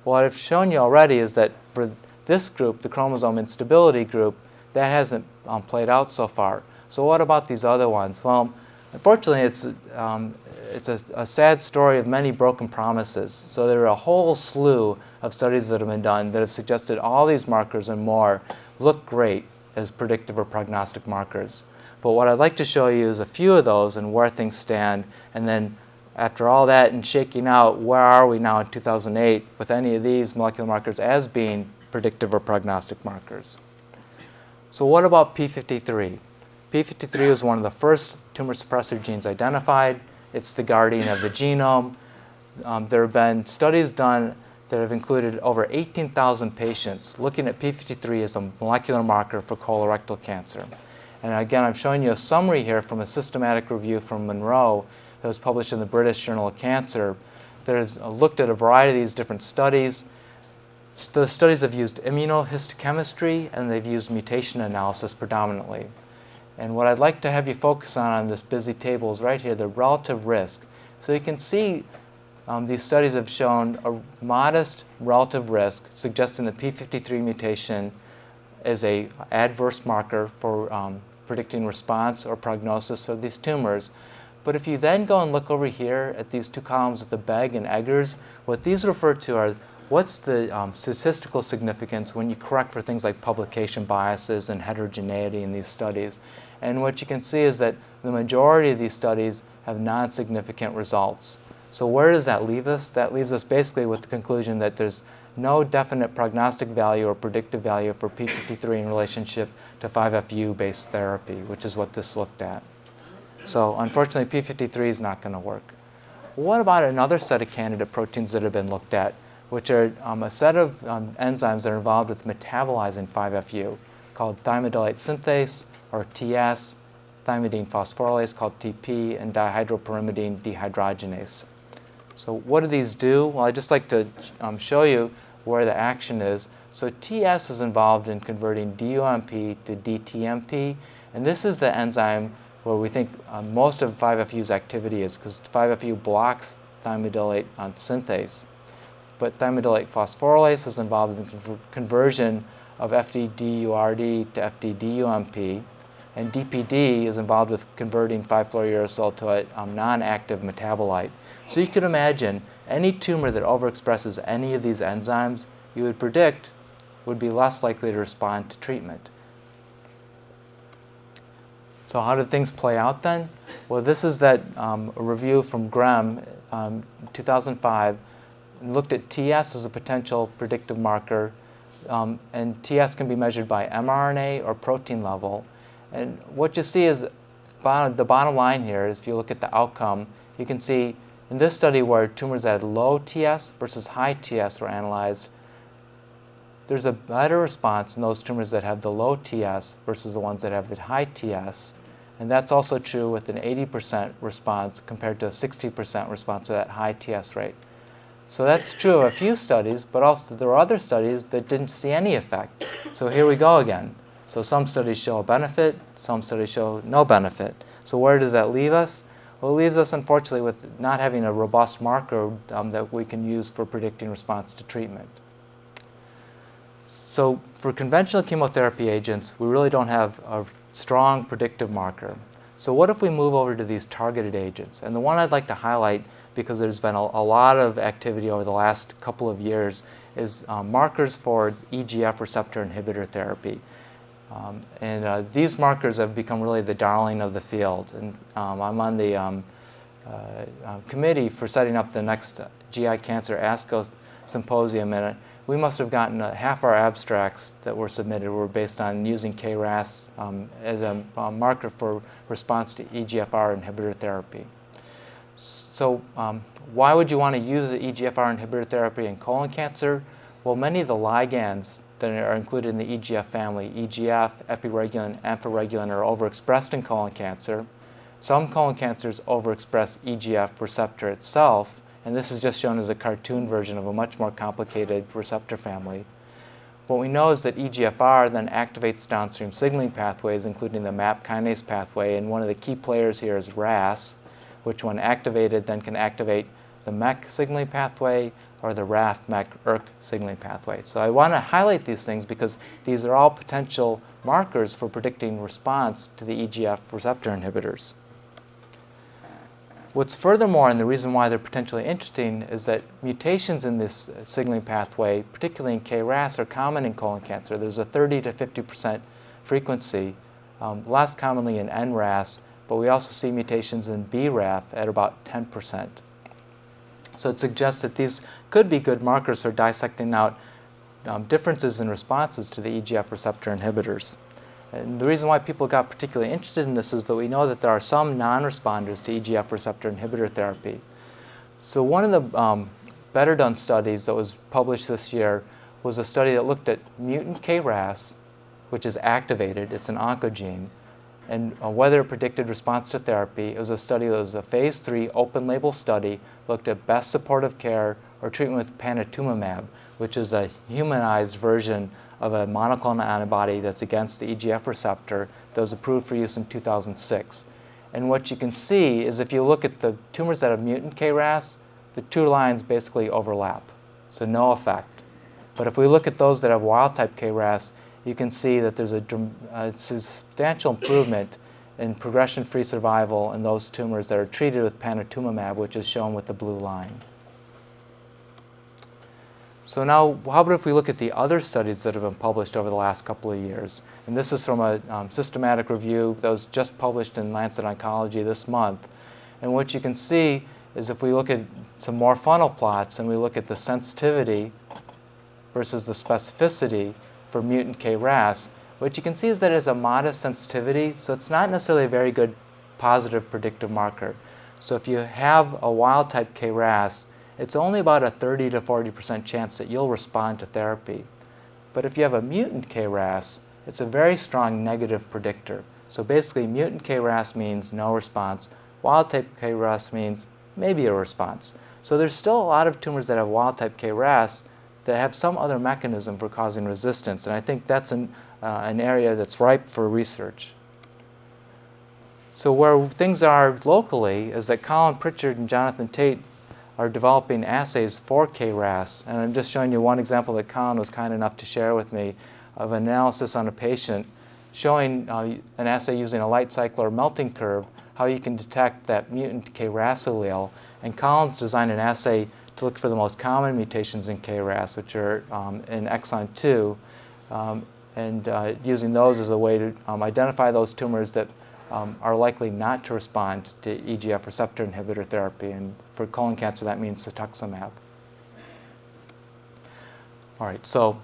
S1: What I've shown you already is that for this group, the chromosome instability group, that hasn't played out so far. So what about these other ones? Well, unfortunately, it's a sad story of many broken promises. So there are a whole slew of studies that have been done that have suggested all these markers and more look great as predictive or prognostic markers. But what I'd like to show you is a few of those and where things stand, and then after all that and shaking out, where are we now in 2008 with any of these molecular markers as being predictive or prognostic markers. So what about P53? P53 was one of the first tumor suppressor genes identified. It's the guardian of the genome. There have been studies done that have included over 18,000 patients looking at P53 as a molecular marker for colorectal cancer. And again, I'm showing you a summary here from a systematic review from Monroe that was published in the British Journal of Cancer that has looked at a variety of these different studies. The studies have used immunohistochemistry and they've used mutation analysis predominantly. And what I'd like to have you focus on this busy table is right here, the relative risk. So you can see these studies have shown a modest relative risk, suggesting the P53 mutation is an adverse marker for predicting response or prognosis of these tumors. But if you then go and look over here at these two columns with the Begg and Eggers, what these refer to are what's the statistical significance when you correct for things like publication biases and heterogeneity in these studies. And what you can see is that the majority of these studies have non-significant results. So where does that leave us? That leaves us basically with the conclusion that there's no definite prognostic value or predictive value for P53 in relationship to 5-FU-based therapy, which is what this looked at. So unfortunately, P53 is not going to work. What about another set of candidate proteins that have been looked at, which are a set of enzymes that are involved with metabolizing 5-FU, called thymidylate synthase, or TS, thymidine phosphorylase, called TP, and dihydropyrimidine dehydrogenase. So what do these do? Well, I'd just like to show you where the action is. So TS is involved in converting DUMP to DTMP, and this is the enzyme where we think most of 5-FU's activity is, because 5-FU blocks thymidylate synthase. But thymidylate phosphorylase is involved in the conversion of FD-DURD to FD-DUMP, and DPD is involved with converting 5-fluorouracil to a non-active metabolite. So you can imagine any tumor that overexpresses any of these enzymes, you would predict would be less likely to respond to treatment. So how did things play out then? Well, this is that review from Graham, 2005, and looked at TS as a potential predictive marker, and TS can be measured by mRNA or protein level. And what you see is the bottom line here is if you look at the outcome, you can see in this study where tumors that had low TS versus high TS were analyzed, there's a better response in those tumors that have the low TS versus the ones that have the high TS. And that's also true with an 80% response compared to a 60% response with that high TS rate. So that's true of a few studies, but also there are other studies that didn't see any effect. So here we go again. So some studies show a benefit, some studies show no benefit. So where does that leave us? Well, it leaves us, unfortunately, with not having a robust marker that we can use for predicting response to treatment. So for conventional chemotherapy agents, we really don't have a strong predictive marker. So what if we move over to these targeted agents? And the one I'd like to highlight, because there's been a lot of activity over the last couple of years, is markers for EGF receptor inhibitor therapy. These markers have become really the darling of the field. And I'm on the committee for setting up the next GI Cancer ASCO symposium, and we must have gotten half our abstracts that were submitted were based on using KRAS as a marker for response to EGFR inhibitor therapy. So why would you want to use the EGFR inhibitor therapy in colon cancer? Well, many of the ligands that are included in the EGF family, EGF, epiregulin, amphiregulin, are overexpressed in colon cancer. Some colon cancers overexpress EGF receptor itself, and this is just shown as a cartoon version of a much more complicated receptor family. What we know is that EGFR then activates downstream signaling pathways, including the MAP kinase pathway, and one of the key players here is RAS, which when activated then can activate the MEK signaling pathway or the RAF-MEK-ERK signaling pathway. So I want to highlight these things because these are all potential markers for predicting response to the EGF receptor inhibitors. What's furthermore, and the reason why they're potentially interesting, is that mutations in this signaling pathway, particularly in KRAS, are common in colon cancer. There's a 30 to 50% frequency, less commonly in NRAS, but we also see mutations in BRAF at about 10%. So it suggests that these could be good markers for dissecting out differences in responses to the EGF receptor inhibitors. And the reason why people got particularly interested in this is that we know that there are some non-responders to EGF receptor inhibitor therapy. So one of the better done studies that was published this year was a study that looked at mutant KRAS, which is activated, it's an oncogene, and whether it predicted response to therapy. It was a study that was a phase 3 open label study, looked at best supportive care or treatment with panitumumab, which is a humanized version of a monoclonal antibody that's against the EGF receptor that was approved for use in 2006. And what you can see is if you look at the tumors that have mutant KRAS, the two lines basically overlap, so no effect. But if we look at those that have wild-type KRAS, you can see that there's a substantial improvement in progression-free survival in those tumors that are treated with panitumumab, which is shown with the blue line. So now, how about if we look at the other studies that have been published over the last couple of years? And this is from a systematic review that was just published in Lancet Oncology this month. And what you can see is if we look at some more funnel plots and we look at the sensitivity versus the specificity for mutant KRAS, what you can see is that it has a modest sensitivity, so it's not necessarily a very good positive predictive marker. So if you have a wild-type KRAS, it's only about a 30 to 40% chance that you'll respond to therapy. But if you have a mutant KRAS, it's a very strong negative predictor. So basically, mutant KRAS means no response. Wild-type KRAS means maybe a response. So there's still a lot of tumors that have wild-type KRAS that have some other mechanism for causing resistance, and I think that's an area that's ripe for research. So where things are locally is that Colin Pritchard and Jonathan Tate are developing assays for KRAS, and I'm just showing you one example that Colin was kind enough to share with me of an analysis on a patient showing an assay using a light cycle or melting curve, how you can detect that mutant KRAS allele, and Colin's designed an assay to look for the most common mutations in KRAS, which are in exon 2, and using those as a way to identify those tumors that are likely not to respond to EGF receptor inhibitor therapy. And for colon cancer, that means cetuximab. All right, so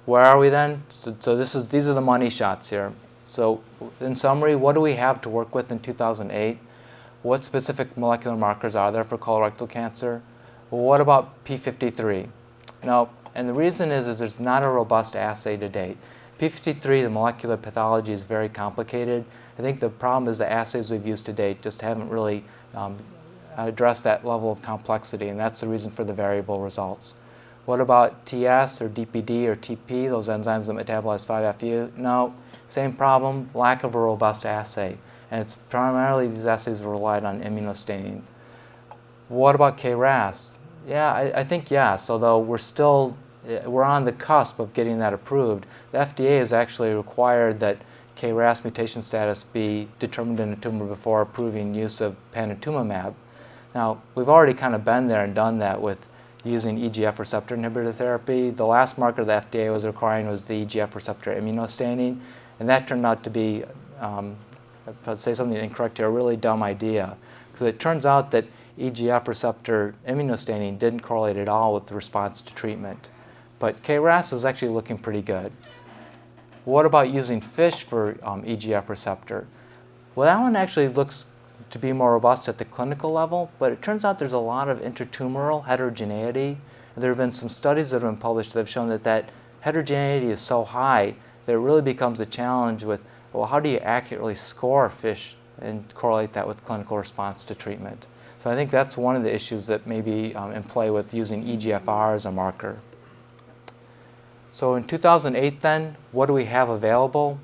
S1: where are we then? So these are the money shots here. So in summary, what do we have to work with in 2008? What specific molecular markers are there for colorectal cancer? Well, what about P53? Now, and the reason is there's not a robust assay to date. P53, the molecular pathology, is very complicated. I think the problem is the assays we've used to date just haven't really addressed that level of complexity, and that's the reason for the variable results. What about TS or DPD or TP, those enzymes that metabolize 5-FU? No, same problem, lack of a robust assay. And it's primarily these assays have relied on immunostaining. What about KRAS? Yeah, I think yes, although we're on the cusp of getting that approved. The FDA has actually required that KRAS mutation status be determined in a tumor before approving use of panitumumab. Now, we've already kind of been there and done that with using EGF receptor inhibitor therapy. The last marker the FDA was requiring was the EGF receptor immunostaining, and that turned out to be, if I say something incorrect here, a really dumb idea. Because it turns out that EGF receptor immunostaining didn't correlate at all with the response to treatment. But KRAS is actually looking pretty good. What about using FISH for EGF receptor? Well, that one actually looks to be more robust at the clinical level, but it turns out there's a lot of intertumoral heterogeneity. And there have been some studies that have been published that have shown that that heterogeneity is so high that it really becomes a challenge with, well, how do you accurately score FISH and correlate that with clinical response to treatment? So I think that's one of the issues that may be in play with using EGFR as a marker. So in 2008 then, what do we have available?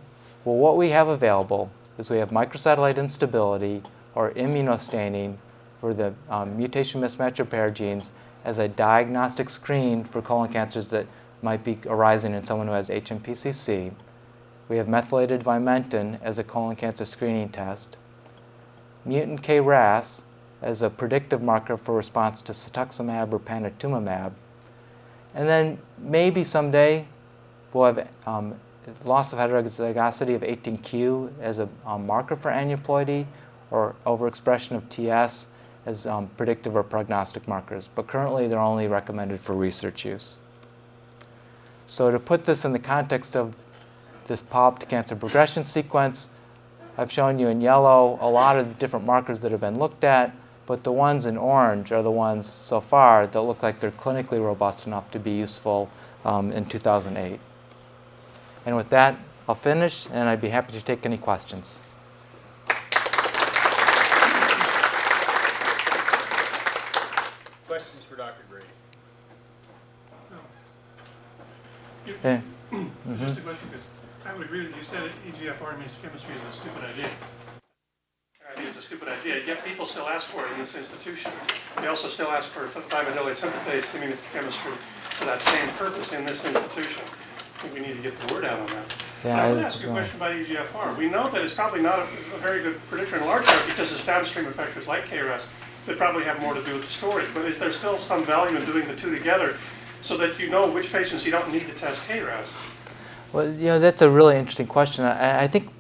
S1: Well, what we have available is we have microsatellite instability or immunostaining for the mutation mismatch repair genes as a diagnostic screen for colon cancers that might be arising in someone who has HMPCC. We have methylated vimentin as a colon cancer screening test. Mutant KRAS as a predictive marker for response to cetuximab or panitumumab. And then maybe someday we'll have loss of heterozygosity of 18q as a marker for aneuploidy, or overexpression of TS as predictive or prognostic markers. But currently they're only recommended for research use. So to put this in the context of this polyp cancer progression sequence, I've shown you in yellow a lot of the different markers that have been looked at, but the ones in orange are the ones so far that look like they're clinically robust enough to be useful in 2008. And with that, I'll finish, and I'd be happy to take any questions.
S2: Questions for Dr. Grady?
S3: No. Just a question, because I would agree with you. You said EGFR immunohistochemistry is a stupid idea. I think it's a stupid idea, yet people still ask for it in this institution. They also still ask for thiamidylate synthetase immunohistochemistry for that same purpose in this institution. I think we need to get the word out on that.
S1: Yeah,
S3: I want to ask you a question about EGFR. We know that it's probably not a very good predictor in large part because it's downstream effectors like KRAS that probably have more to do with the storage. But is there still some value in doing the two together so that you know which patients you don't need to test KRAS?
S1: Well, that's a really interesting question. I think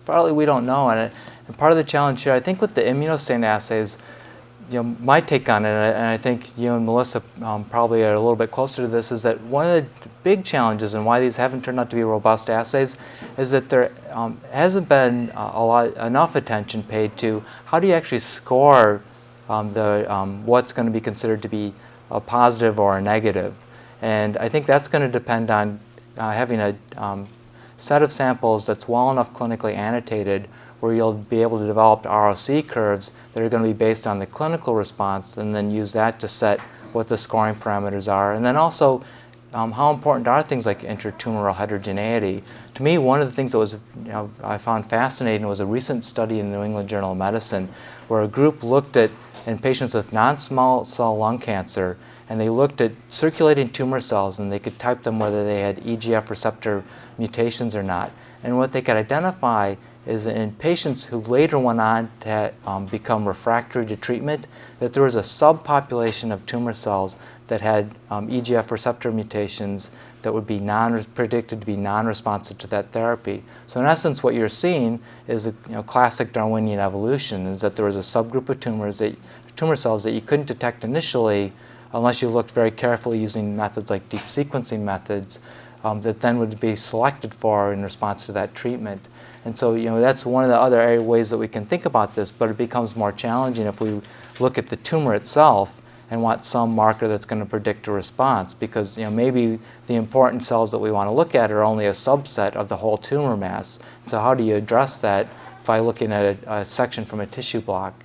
S1: partly we don't know, and part of the challenge here, I think with the immunostain assays, my take on it, and I think you and Melissa probably are a little bit closer to this, is that one of the big challenges and why these haven't turned out to be robust assays is that there hasn't been enough attention paid to how do you actually score what's going to be considered to be a positive or a negative. And I think that's going to depend on having a set of samples that's well enough clinically annotated where you'll be able to develop ROC curves that are going to be based on the clinical response and then use that to set what the scoring parameters are. And then also, how important are things like intertumoral heterogeneity? To me, one of the things that was I found fascinating was a recent study in the New England Journal of Medicine where a group looked at in patients with non-small cell lung cancer, and they looked at circulating tumor cells, and they could type them whether they had EGF receptor mutations or not. And what they could identify is in patients who later went on to become refractory to treatment, that there was a subpopulation of tumor cells that had EGF receptor mutations that would be predicted to be non-responsive to that therapy. So in essence, what you're seeing is a classic Darwinian evolution, is that there was a subgroup of tumor cells that you couldn't detect initially unless you looked very carefully using methods like deep sequencing methods that then would be selected for in response to that treatment. And so, that's one of the other ways that we can think about this, but it becomes more challenging if we look at the tumor itself and want some marker that's going to predict a response, because maybe the important cells that we want to look at are only a subset of the whole tumor mass. So how do you address that by looking at a section from a tissue block?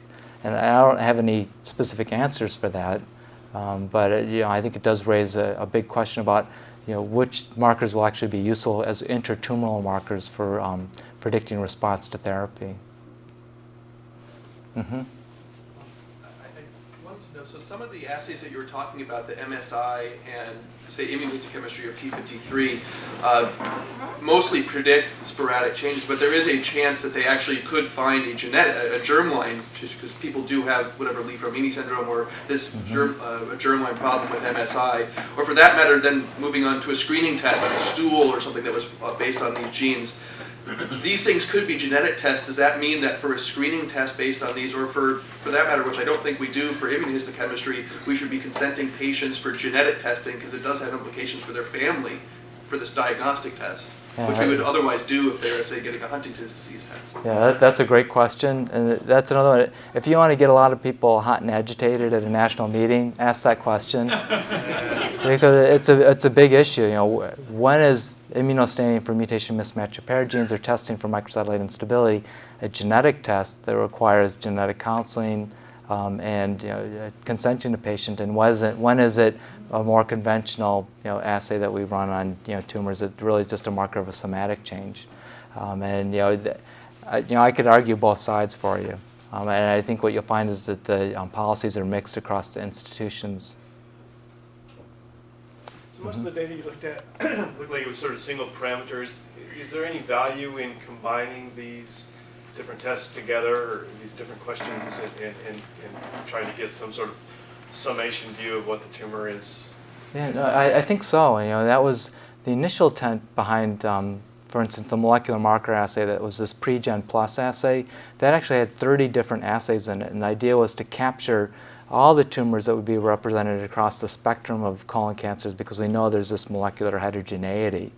S1: And I don't have any specific answers for that, but I think it does raise a big question about which markers will actually be useful as intertumoral markers for predicting response to therapy. Mm-hmm.
S4: I wanted to know, so some of the assays that you were talking about, the MSI and say immunohistochemistry or P53, mostly predict sporadic changes, but there is a chance that they actually could find a germline, because people do have whatever Li-Fraumeni syndrome or this a germline problem with MSI, or for that matter, then moving on to a screening test, like a stool or something that was based on these genes. These things could be genetic tests. Does that mean that for a screening test based on these, or for that matter, which I don't think we do for immunohistochemistry, we should be consenting patients for genetic testing because it does have implications for their family for this diagnostic test, which we would otherwise do if they were, say, getting a Huntington's disease test?
S1: Yeah, that's a great question, and that's another one. If you want to get a lot of people hot and agitated at a national meeting, ask that question because it's a big issue. You know, when is immunostaining for mutation mismatch repair genes or testing for microsatellite instability a genetic test that requires genetic counseling and consenting to patient, and when is it a more conventional assay that we run on tumors that really is just a marker of a somatic change? I could argue both sides for you, and I think what you'll find is that the policies are mixed across the institutions.
S2: So most of the data you looked at looked like it was sort of single parameters. Is there any value in combining these different tests together, or these different questions, and trying to get some sort of summation view of what the tumor is?
S1: Yeah, no, I think so. That was the initial intent behind, for instance, the molecular marker assay that was this pre-Gen Plus assay. That actually had 30 different assays in it, and the idea was to capture all the tumors that would be represented across the spectrum of colon cancers, because we know there's this molecular heterogeneity.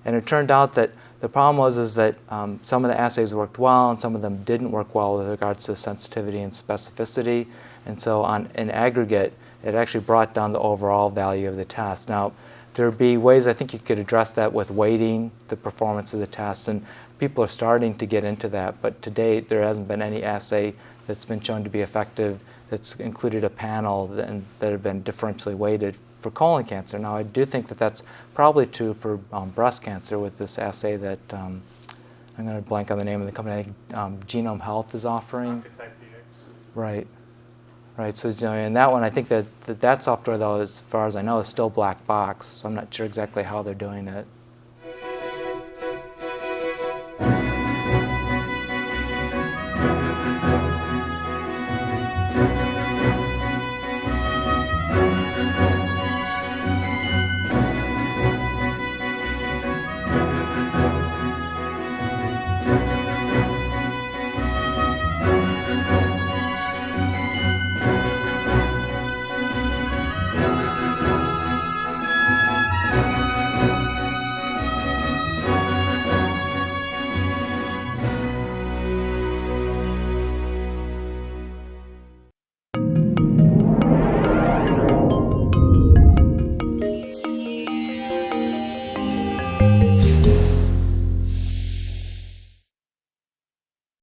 S1: And it turned out that the problem was that some of the assays worked well and some of them didn't work well with regards to sensitivity and specificity. And so in aggregate, it actually brought down the overall value of the test. Now, there would be ways I think you could address that with weighting the performance of the tests, and people are starting to get into that. But to date, there hasn't been any assay that's been shown to be effective that's included a panel that have been differentially weighted for colon cancer. Now, I do think that that's probably true for breast cancer with this assay that I'm going to blank on the name of the company. I think Genome Health is offering. Right. Right. So in that one, I think that software, though, as far as I know, is still black box. So I'm not sure exactly how they're doing it.